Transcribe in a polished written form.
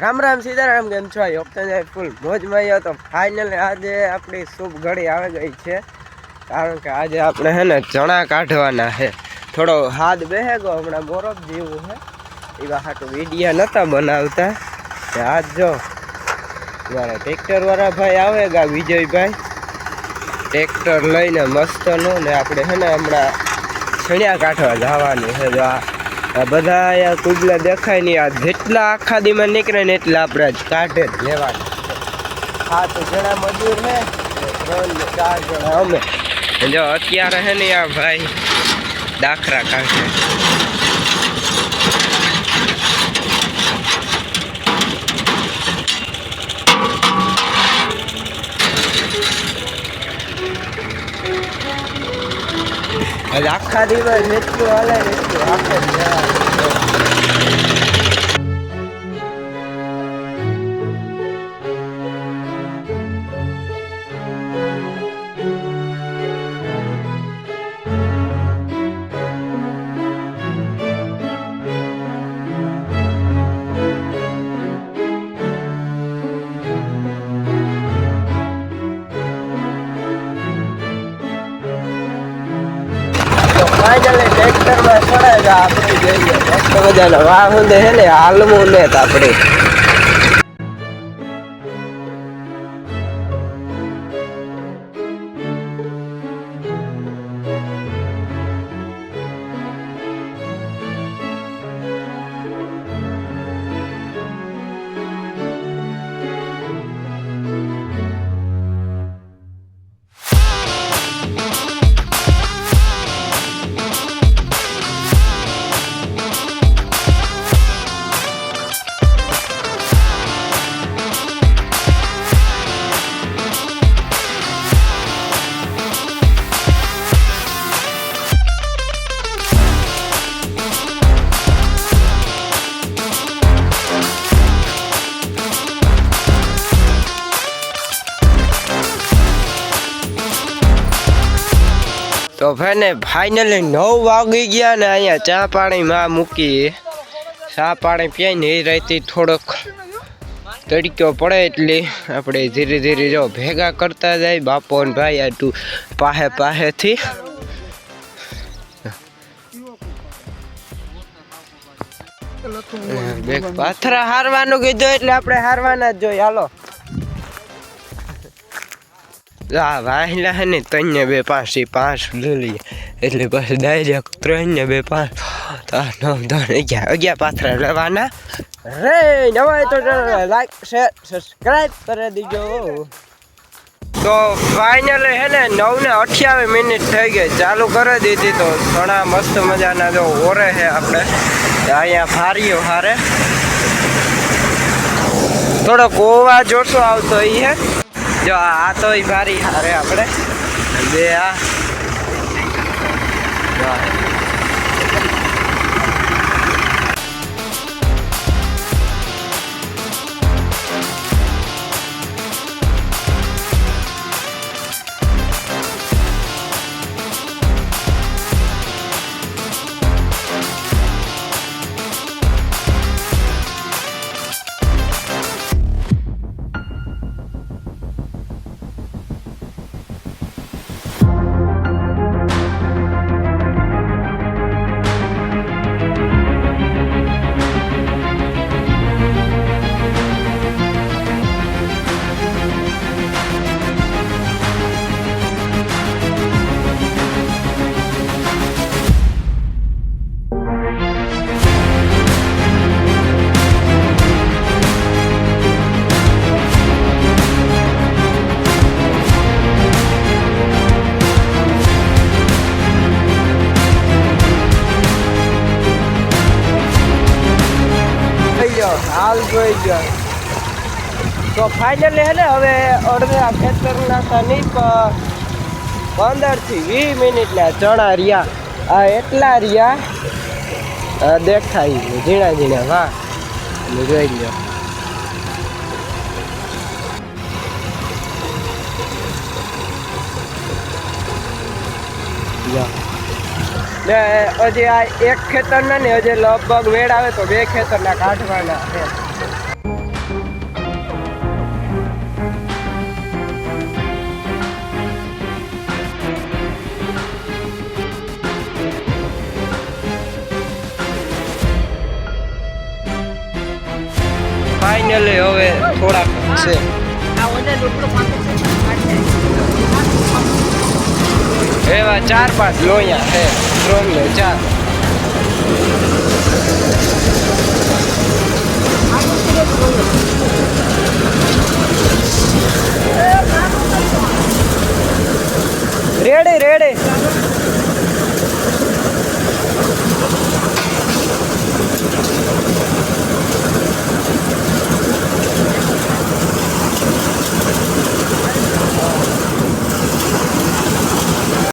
રામ રામ સીતારામ, કેમ છો? યોગતા ફૂલ મોજમાં આવ્યો તો ફાઇનલી આજે આપણી શુભ ઘડી આવી ગઈ છે. કારણ કે આજે આપણે હે ને ચણા કાઢવાના છે. થોડો હાથ બેહે ગયો, હમણાં મોરબ જેવું છે એવા હાટું વિડીયા નહોતા બનાવતા. આજ જો મારા ટ્રેક્ટરવાળા ભાઈ આવેગા, વિજયભાઈ ટ્રેક્ટર લઈને મસ્તનું ને આપણે હે ને હમણાં છણિયા કાઢવા જવાનું છે. જો આ બધા અહીંયા કુબલા દેખાય નહીં, આ જેટલા આખા દીમાં નીકળે ને એટલા આપણે જ કાઢે જ લેવાના. 7 જણા મજૂર છે, 3-4 જણા અમે. જો અત્યારે છે ને આ ભાઈ દાખરા કાઢે. આખા દિવસ જેટલું હાલે એટલું આખે જ ફાઇનલી ટ્રેક્ટરમાં ચડાવ્યા આપણે જઈએ. મસ્ત મજાના વાહ ઊંધે છે ને હાલવું ને આપણે તો ભાઈ ફાઇનલી 9 વાગી ગયા ને અહીંયા ચા પાણીમાં મૂકી. ચા પાણી પીને એ રાતે થોડોક તડક્યો પડે એટલે આપણે ધીરે ધીરે જો ભેગા કરતા જાય. બાપો ને ભાઈ આ તું પાસેથી પાથરા હારવાનું કીધું એટલે આપણે હારવાના જ જોઈએ. હાલો આ વાહેલા હે ને 3 ને 2 5 લઈ લઈએ એટલે પછી ડાયરેક્ટ 3 ને 2 5 8 9 10 11 પાથરા લેવાના રે. નવા તો લાઈક શેર સબસ્ક્રાઇબ કરી દીજો. તો ફાઇનલી હે ને 9:28 થઈ ગઈ, ચાલુ કરી દીધી. તો ઘણા મસ્ત મજાના જો ઓરે છે આપણે અહીંયા ફારીઓ હારે. થોડોક ઓવા જોશો આવતો એ હે. જો આ તો ભારી હારે આપણે બે આ હાલ જોઈ ગયા. તો ફાઇનલી હે ને હવે અડધા ખેતરના સનીપ 15 થી 20 મિનિટના ચણા રહ્યા. આ એટલા રહ્યા દેખાય ઝીણા ઝીણા. વાહ જોઈ લો. ને હજી આ એક ખેતરના ને હજી લગભગ વેળ આવે તો 2 ખેતરના કાઢવાના છે. ફાઇનલી હવે થોડાક છે. એવા 4-5 લોહિયા છે, 3 ને 4.